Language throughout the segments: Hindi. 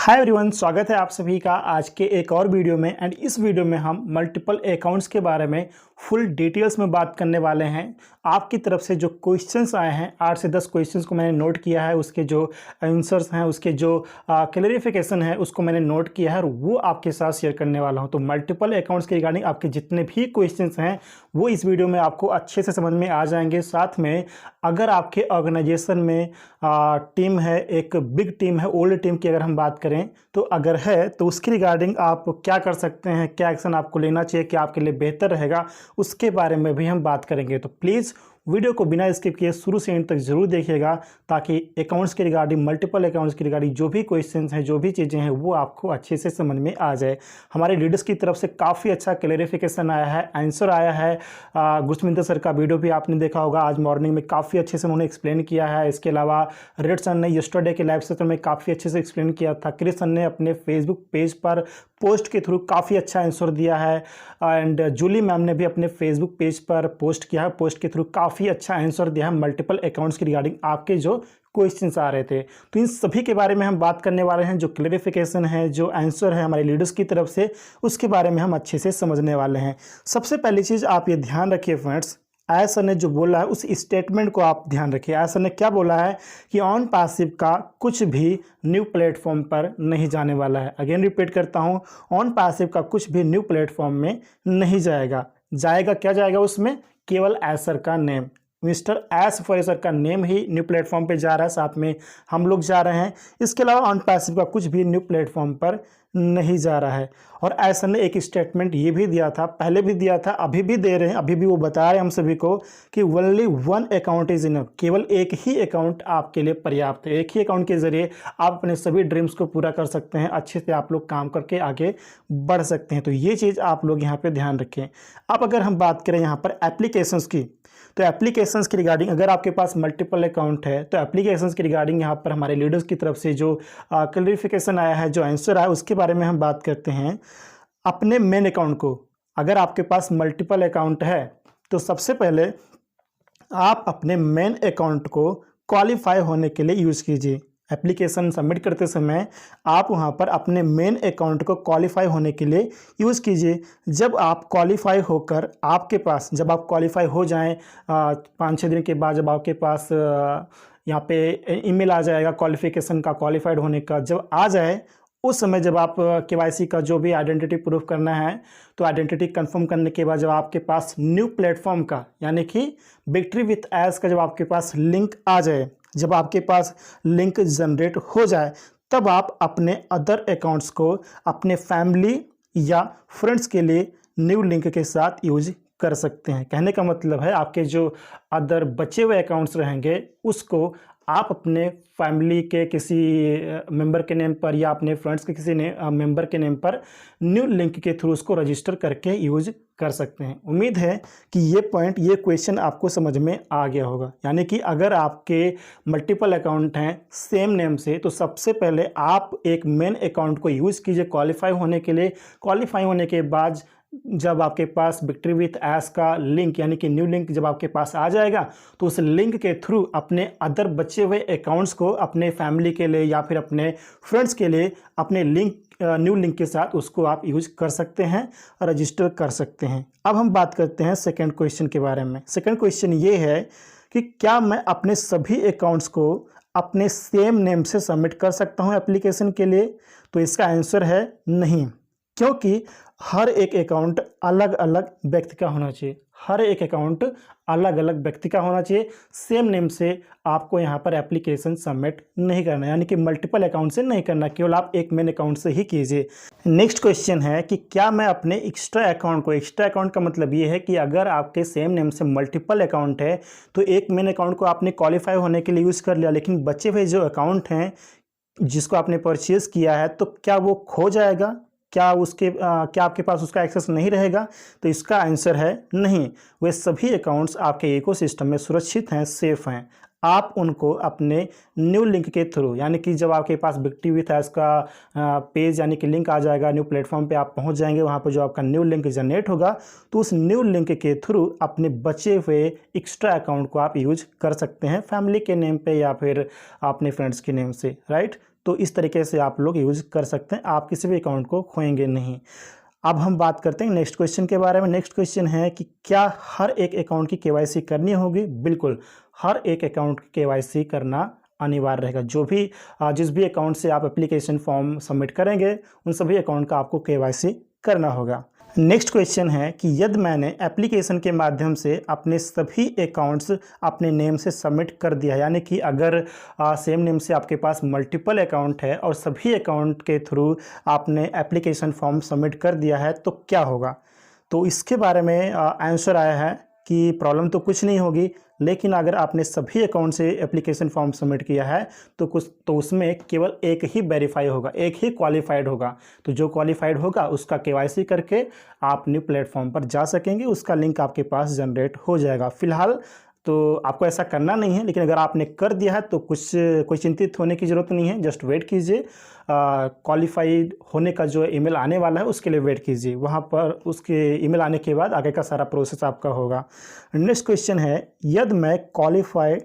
हाय एवरीवन, स्वागत है आप सभी का आज के एक और वीडियो में। एंड इस वीडियो में हम मल्टीपल अकाउंट्स के बारे में फुल डिटेल्स में बात करने वाले हैं। आपकी तरफ से जो क्वेश्चंस आए हैं 8 से 10 क्वेश्चंस को मैंने नोट किया है, उसके जो आंसर्स हैं, उसके जो क्लैरिफिकेशन है उसको मैंने नोट किया है और वो आपके साथ शेयर करने वाला हूँ। तो मल्टीपल अकाउंट्स के रिगार्डिंग आपके जितने भी क्वेश्चंस हैं वो इस वीडियो में आपको अच्छे से समझ में आ जाएंगे। साथ में अगर आपके ऑर्गेनाइजेशन में टीम है, एक बिग टीम है, ओल्ड टीम की अगर हम बात करें तो अगर है तो उसकी रिगार्डिंग आप क्या कर सकते हैं, क्या एक्शन आपको लेना चाहिए, क्या आपके लिए बेहतर रहेगा, उसके बारे में भी हम बात करेंगे। तो प्लीज़ वीडियो को बिना स्किप किए शुरू से एंड तक जरूर देखिएगा ताकि अकाउंट्स के रिगार्डिंग, मल्टीपल अकाउंट्स के रिगार्डिंग जो भी क्वेश्चंस हैं, जो भी चीज़ें हैं वो आपको अच्छे से समझ में आ जाए। हमारे लीडर्स की तरफ से काफ़ी अच्छा क्लैरिफिकेशन आया है, आंसर आया है। गुरसमिंदर सर का वीडियो भी आपने देखा होगा, आज मॉर्निंग में काफ़ी अच्छे से उन्होंने एक्सप्लेन किया है। इसके अलावा रेड सर ने यस्टरडे के लाइव सेशन में काफ़ी अच्छे से एक्सप्लेन किया था। क्रिस सर ने अपने फेसबुक पेज पर पोस्ट के थ्रू काफ़ी अच्छा आंसर दिया है। एंड जूली मैम ने भी अपने फेसबुक पेज पर पोस्ट किया है, पोस्ट के थ्रू काफ़ी अच्छा आंसर दिया है मल्टीपल अकाउंट्स की रिगार्डिंग आपके जो क्वेश्चंस आ रहे थे। तो इन सभी के बारे में हम बात करने वाले हैं। जो क्लैरिफिकेशन है, जो आंसर है हमारे लीडर्स की तरफ से, उसके बारे में हम अच्छे से समझने वाले हैं। सबसे पहली चीज़ आप ये ध्यान रखिए फ्रेंड्स, आयस सर ने जो बोला है उस स्टेटमेंट को आप ध्यान रखिए। आयस सर ने क्या बोला है कि ऑन पासिव का कुछ भी न्यू प्लेटफॉर्म पर नहीं जाने वाला है। अगेन रिपीट करता हूं, ऑन पासिव का कुछ भी न्यू प्लेटफॉर्म में नहीं जाएगा। जाएगा क्या जाएगा उसमें? केवल आयस सर का नेम, मिस्टर एस फॉरेसर का नेम ही न्यू प्लेटफॉर्म पे जा रहा है, साथ में हम लोग जा रहे हैं। इसके अलावा ऑन पैसिव का कुछ भी न्यू प्लेटफॉर्म पर नहीं जा रहा है। और ऐसा ने एक स्टेटमेंट ये भी दिया था, पहले भी दिया था, अभी भी दे रहे हैं, अभी भी वो बता रहे हैं हम सभी को कि only one account is enough, केवल एक ही अकाउंट आपके लिए पर्याप्त है। एक ही अकाउंट के जरिए आप अपने सभी ड्रीम्स को पूरा कर सकते हैं, अच्छे से आप लोग काम करके आगे बढ़ सकते हैं। तो ये चीज़ आप लोग यहाँ पे ध्यान रखें। अब अगर हम बात करें यहाँ पर एप्लीकेशंस की, तो एप्लीकेशंस की रिगार्डिंग अगर आपके पास मल्टीपल अकाउंट है तो एप्लीकेशंस की रिगार्डिंग यहाँ पर हमारे लीडर्स की तरफ से जो क्लैरिफिकेशन आया है, जो आंसर आया, उसके बारे में हम बात करते हैं। अपने मेन अकाउंट को, अगर आपके पास मल्टीपल अकाउंट है तो सबसे पहले आप अपने मेन अकाउंट को क्वालिफाई होने के लिए यूज़ कीजिए। एप्लीकेशन सबमिट करते समय आप वहां पर अपने मेन अकाउंट को क्वालिफाई होने के लिए यूज़ कीजिए। जब आप क्वालिफाई होकर आपके पास, जब आप क्वालिफाई हो जाएं 5-6 दिन के बाद, जब आपके पास यहाँ पे ईमेल आ जाएगा क्वालिफिकेशन का, क्वालिफाइड होने का जब आ जाए, उस समय जब आप केवाईसी का जो भी आइडेंटिटी प्रूफ करना है, तो आइडेंटिटी कंफर्म करने के बाद जब आपके पास न्यू प्लेटफॉर्म का यानी कि विक्ट्री विथ एस का जब आपके पास लिंक आ जाए, जब आपके पास लिंक जनरेट हो जाए, तब आप अपने अदर अकाउंट्स को अपने फैमिली या फ्रेंड्स के लिए न्यू लिंक के साथ यूज कर सकते हैं। कहने का मतलब है आपके जो अदर बचे हुए अकाउंट्स रहेंगे उसको आप अपने फैमिली के किसी मेंबर के नेम पर या अपने फ्रेंड्स के किसी मेंबर के नेम पर न्यू लिंक के थ्रू उसको रजिस्टर करके यूज कर सकते हैं। उम्मीद है कि ये पॉइंट, ये क्वेश्चन आपको समझ में आ गया होगा। यानी कि अगर आपके मल्टीपल अकाउंट हैं सेम नेम से, तो सबसे पहले आप एक मेन अकाउंट को यूज़ कीजिए क्वालिफाई होने के लिए। क्वालिफाई होने के बाद जब आपके पास विक्ट्री विथ एस का लिंक यानी कि न्यू लिंक जब आपके पास आ जाएगा, तो उस लिंक के थ्रू अपने अदर बचे हुए अकाउंट्स को अपने फैमिली के लिए या फिर अपने फ्रेंड्स के लिए अपने न्यू लिंक के साथ उसको आप यूज कर सकते हैं, रजिस्टर कर सकते हैं। अब हम बात करते हैं सेकंड क्वेश्चन के बारे में। सेकंड क्वेश्चन ये है कि क्या मैं अपने सभी अकाउंट्स को अपने सेम नेम से सबमिट कर सकता हूं एप्लीकेशन के लिए? तो इसका आंसर है नहीं, क्योंकि हर एक अकाउंट अलग अलग व्यक्ति का होना चाहिए। हर एक अकाउंट अलग अलग व्यक्ति का होना चाहिए। सेम नेम से आपको यहाँ पर एप्लीकेशन सबमिट नहीं करना, यानी कि मल्टीपल अकाउंट से नहीं करना, केवल आप एक मेन अकाउंट से ही कीजिए। नेक्स्ट क्वेश्चन है कि क्या मैं अपने एक्स्ट्रा अकाउंट को, एक्स्ट्रा अकाउंट का मतलब ये है कि अगर आपके सेम नेम से मल्टीपल अकाउंट है तो एक मेन अकाउंट को आपने क्वालिफाई होने के लिए यूज़ कर लिया, लेकिन बचे हुए जो अकाउंट हैं जिसको आपने परचेज किया है, तो क्या वो खो जाएगा? क्या आपके पास उसका एक्सेस नहीं रहेगा? तो इसका आंसर है नहीं। वे सभी अकाउंट्स आपके इकोसिस्टम में सुरक्षित हैं, सेफ हैं। आप उनको अपने न्यू लिंक के थ्रू, यानी कि जब आपके पास विक्ट्री विथ एस का पेज यानी कि लिंक आ जाएगा, न्यू प्लेटफॉर्म पे आप पहुंच जाएंगे, वहां पर जो आपका न्यू लिंक जनरेट होगा, तो उस न्यू लिंक के थ्रू अपने बचे हुए एक्स्ट्रा अकाउंट को आप यूज कर सकते हैं फैमिली के नेम पे या फिर अपने फ्रेंड्स के नेम से, राइट। तो इस तरीके से आप लोग यूज़ कर सकते हैं, आप किसी भी अकाउंट को खोएंगे नहीं। अब हम बात करते हैं नेक्स्ट क्वेश्चन के बारे में। नेक्स्ट क्वेश्चन है कि क्या हर एक अकाउंट की केवाईसी करनी होगी? बिल्कुल, हर एक अकाउंट की केवाईसी करना अनिवार्य रहेगा। जो भी जिस भी अकाउंट से आप एप्लीकेशन फॉर्म सबमिट करेंगे उन सभी अकाउंट का आपको केवाईसी करना होगा। नेक्स्ट क्वेश्चन है कि यदि मैंने एप्लीकेशन के माध्यम से अपने सभी अकाउंट्स अपने नेम से सबमिट कर दिया, यानी कि अगर सेम नेम से आपके पास मल्टीपल अकाउंट है और सभी अकाउंट के थ्रू आपने एप्लीकेशन फॉर्म सबमिट कर दिया है तो क्या होगा? तो इसके बारे में आंसर आया है कि प्रॉब्लम तो कुछ नहीं होगी, लेकिन अगर आपने सभी अकाउंट से एप्लीकेशन फॉर्म सबमिट किया है तो उसमें केवल एक ही वेरीफाई होगा, एक ही क्वालिफाइड होगा। तो जो क्वालिफाइड होगा उसका केवाईसी करके आप न्यू प्लेटफॉर्म पर जा सकेंगे, उसका लिंक आपके पास जनरेट हो जाएगा। फिलहाल तो आपको ऐसा करना नहीं है, लेकिन अगर आपने कर दिया है तो कोई चिंतित होने की ज़रूरत नहीं है। जस्ट वेट कीजिए, क्वालिफाइड होने का जो ईमेल आने वाला है उसके लिए वेट कीजिए, वहाँ पर उसके ईमेल आने के बाद आगे का सारा प्रोसेस आपका होगा। नेक्स्ट क्वेश्चन है, यदि मैं क्वालिफाइड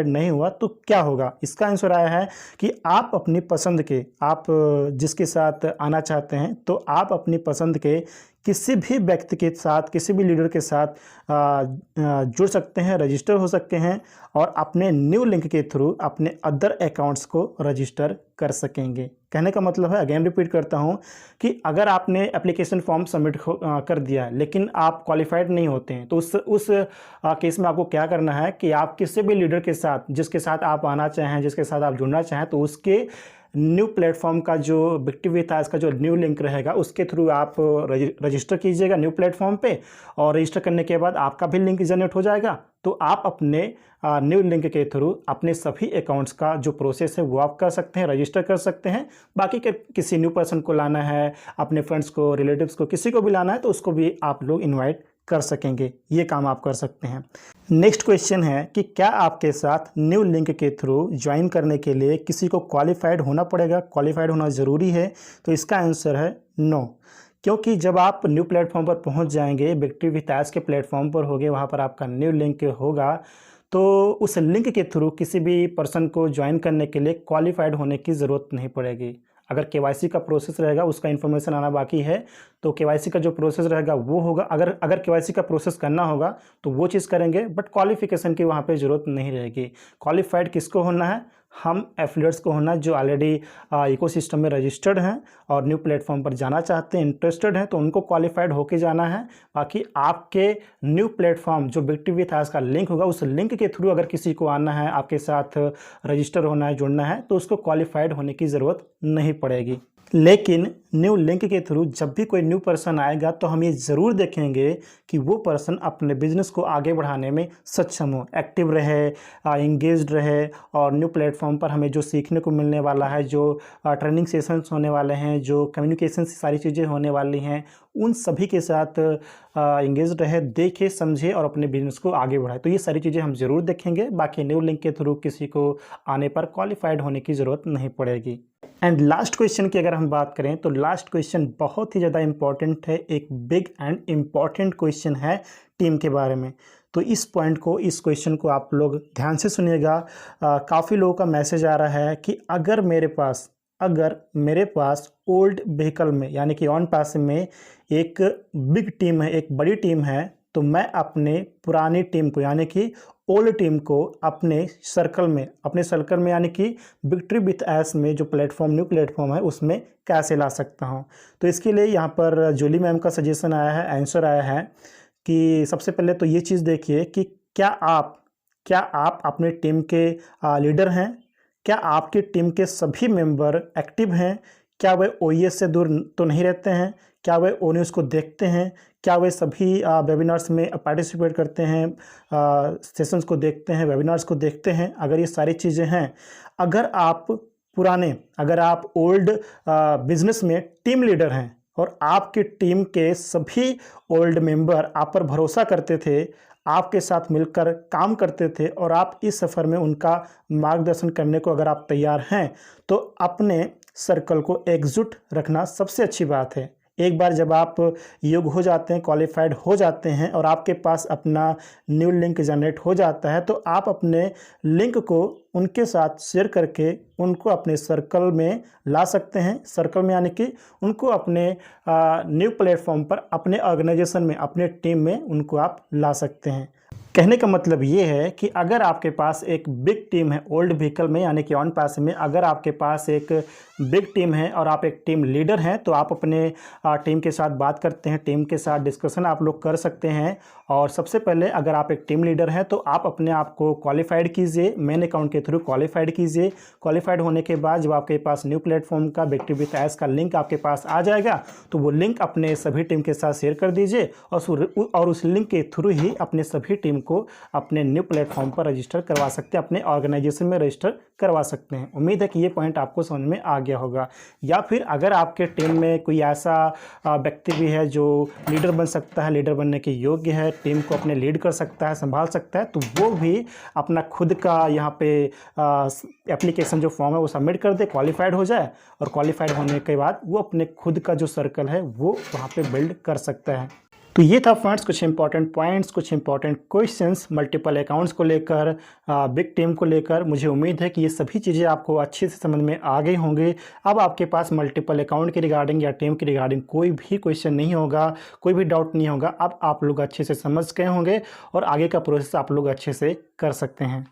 नहीं हुआ तो क्या होगा? इसका आंसर आया है कि आप अपनी पसंद के, आप जिसके साथ आना चाहते हैं तो आप अपनी पसंद के किसी भी व्यक्ति के साथ, किसी भी लीडर के साथ जुड़ सकते हैं, रजिस्टर हो सकते हैं और अपने न्यू लिंक के थ्रू अपने अदर अकाउंट्स को रजिस्टर कर सकेंगे। कहने का मतलब है, अगेन रिपीट करता हूं, कि अगर आपने एप्लीकेशन फॉर्म सबमिट कर दिया है लेकिन आप क्वालिफाइड नहीं होते हैं तो उस केस में आपको क्या करना है कि आप किसी भी लीडर के साथ, जिसके साथ आप आना चाहें, जिसके साथ आप जुड़ना चाहें, तो उसके न्यू प्लेटफॉर्म का जो बिक्टिव विथ का जो न्यू लिंक रहेगा उसके थ्रू आप रजिस्टर कीजिएगा न्यू प्लेटफॉर्म पे, और रजिस्टर करने के बाद आपका भी लिंक जनरेट हो जाएगा। तो आप अपने न्यू लिंक के थ्रू अपने सभी अकाउंट्स का जो प्रोसेस है वो आप कर सकते हैं, रजिस्टर कर सकते हैं। बाकी के किसी न्यू पर्सन को लाना है, अपने फ्रेंड्स को, रिलेटिव्स को, किसी को भी लाना है तो उसको भी आप लोग इन्वाइट कर सकेंगे। ये काम आप कर सकते हैं। नेक्स्ट क्वेश्चन है कि क्या आपके साथ न्यू लिंक के थ्रू ज्वाइन करने के लिए किसी को क्वालिफाइड होना पड़ेगा, क्वालिफाइड होना ज़रूरी है? तो इसका आंसर है नो, क्योंकि जब आप न्यू प्लेटफॉर्म पर पहुंच जाएंगे, बिक्टिव विथ के प्लेटफॉर्म पर होगे, वहां पर आपका न्यू लिंक होगा, तो उस लिंक के थ्रू किसी भी पर्सन को ज्वाइन करने के लिए क्वालिफाइड होने की ज़रूरत नहीं पड़ेगी। अगर केवाईसी का प्रोसेस रहेगा, उसका इन्फॉर्मेशन आना बाकी है, तो केवाईसी का जो प्रोसेस रहेगा वो होगा। अगर केवाईसी का प्रोसेस करना होगा तो वो चीज़ करेंगे, बट क्वालिफिकेशन की वहाँ पे ज़रूरत नहीं रहेगी। क्वालिफाइड किसको होना है? हम एफिलिएट्स को होना, जो ऑलरेडी इकोसिस्टम में रजिस्टर्ड हैं और न्यू प्लेटफॉर्म पर जाना चाहते हैं, इंटरेस्टेड हैं, तो उनको क्वालिफाइड होके जाना है। बाकी आपके न्यू प्लेटफॉर्म जो बिक्टिव विथ का लिंक होगा, उस लिंक के थ्रू अगर किसी को आना है, आपके साथ रजिस्टर होना है, जुड़ना है, तो उसको क्वालिफाइड होने की ज़रूरत नहीं पड़ेगी। लेकिन न्यू लिंक के थ्रू जब भी कोई न्यू पर्सन आएगा तो हम ये ज़रूर देखेंगे कि वो पर्सन अपने बिजनेस को आगे बढ़ाने में सक्षम हो, एक्टिव रहे, इंगेज्ड रहे, और न्यू प्लेटफॉर्म पर हमें जो सीखने को मिलने वाला है, जो ट्रेनिंग सेशंस होने वाले हैं, जो कम्युनिकेशन से सारी चीज़ें होने वाली हैं, उन सभी के साथ इंगेज रहे, देखे, समझे और अपने बिजनेस को आगे बढ़ाए। तो ये सारी चीज़ें हम ज़रूर देखेंगे। बाकी न्यू लिंक के थ्रू किसी को आने पर क्वालिफाइड होने की ज़रूरत नहीं पड़ेगी। एंड लास्ट क्वेश्चन की अगर हम बात करें तो लास्ट क्वेश्चन बहुत ही ज़्यादा इंपॉर्टेंट है, एक बिग एंड इम्पॉर्टेंट क्वेश्चन है टीम के बारे में। तो इस क्वेश्चन को आप लोग ध्यान से सुनिएगा। काफ़ी लोगों का मैसेज आ रहा है कि अगर मेरे पास ओल्ड व्हीकल में, यानी कि ऑन पास में एक बिग टीम है, एक बड़ी टीम है, तो मैं अपने पुरानी टीम को, यानी कि ओल्ड टीम को अपने सर्कल में यानी कि बिक्टिव विथ एस में जो न्यू प्लेटफॉर्म है उसमें कैसे ला सकता हूं। तो इसके लिए यहाँ पर जूली मैम का सजेशन आया है, आंसर आया है कि सबसे पहले तो ये चीज़ देखिए कि क्या आप अपने टीम के लीडर हैं? क्या आपकी टीम के सभी मेंबर एक्टिव हैं? क्या वे ओईएस से दूर तो नहीं रहते हैं? क्या वे ओन्यूज़ को देखते हैं? क्या वे सभी वेबिनार्स में पार्टिसिपेट करते हैं, सेशंस को देखते हैं, वेबिनार्स को देखते हैं? अगर ये सारी चीज़ें हैं, अगर आप ओल्ड बिजनेस में टीम लीडर हैं और आपकी टीम के सभी ओल्ड मेंबर आप पर भरोसा करते थे, आपके साथ मिलकर काम करते थे, और आप इस सफ़र में उनका मार्गदर्शन करने को अगर आप तैयार हैं, तो अपने सर्कल को एकजुट रखना सबसे अच्छी बात है। एक बार जब आप योग्य हो जाते हैं, क्वालिफाइड हो जाते हैं और आपके पास अपना न्यू लिंक जनरेट हो जाता है, तो आप अपने लिंक को उनके साथ शेयर करके उनको अपने सर्कल में ला सकते हैं। सर्कल में यानी कि उनको अपने न्यू प्लेटफॉर्म पर, अपने ऑर्गेनाइजेशन में, अपने टीम में उनको आप ला सकते हैं। कहने का मतलब ये है कि अगर आपके पास एक बिग टीम है ओल्ड व्हीकल में यानी कि ऑन पास में, अगर आपके पास एक बिग टीम है और आप एक टीम लीडर हैं, तो आप अपने टीम के साथ बात करते हैं, टीम के साथ डिस्कशन आप लोग कर सकते हैं। और सबसे पहले अगर आप एक टीम लीडर हैं तो आप अपने आप को क्वालिफाइड कीजिए, मेन अकाउंट के थ्रू क्वालिफाइड कीजिए। क्वालिफाइड होने के बाद जब आपके पास न्यू प्लेटफॉर्म का बिग विथ एस का लिंक आपके पास आ जाएगा, तो वो लिंक अपने सभी टीम के साथ शेयर कर दीजिए और उस लिंक के थ्रू ही अपने सभी टीम को अपने न्यू प्लेटफॉर्म पर रजिस्टर करवा सकते हैं, अपने ऑर्गेनाइजेशन में रजिस्टर करवा सकते हैं। उम्मीद है कि ये पॉइंट आपको समझ में आ गया होगा। या फिर अगर आपके टीम में कोई ऐसा व्यक्ति भी है जो लीडर बन सकता है, लीडर बनने के योग्य है, टीम को अपने लीड कर सकता है, संभाल सकता है, तो वो भी अपना खुद का यहाँ पे एप्लीकेशन जो फॉर्म है वो सबमिट कर दे, क्वालिफाइड हो जाए, और क्वालिफाइड होने के बाद वो अपने खुद का जो सर्कल है वो वहाँ पे बिल्ड कर सकता है। तो ये था फ्रेंड्स कुछ इंपॉर्टेंट पॉइंट्स, कुछ इंपॉर्टेंट क्वेश्चंस मल्टीपल अकाउंट्स को लेकर, बिग टीम को लेकर। मुझे उम्मीद है कि ये सभी चीज़ें आपको अच्छे से समझ में आ गई होंगी। अब आपके पास मल्टीपल अकाउंट के रिगार्डिंग या टीम के रिगार्डिंग कोई भी क्वेश्चन नहीं होगा, कोई भी डाउट नहीं होगा। अब आप लोग अच्छे से समझ गए होंगे और आगे का प्रोसेस आप लोग अच्छे से कर सकते हैं।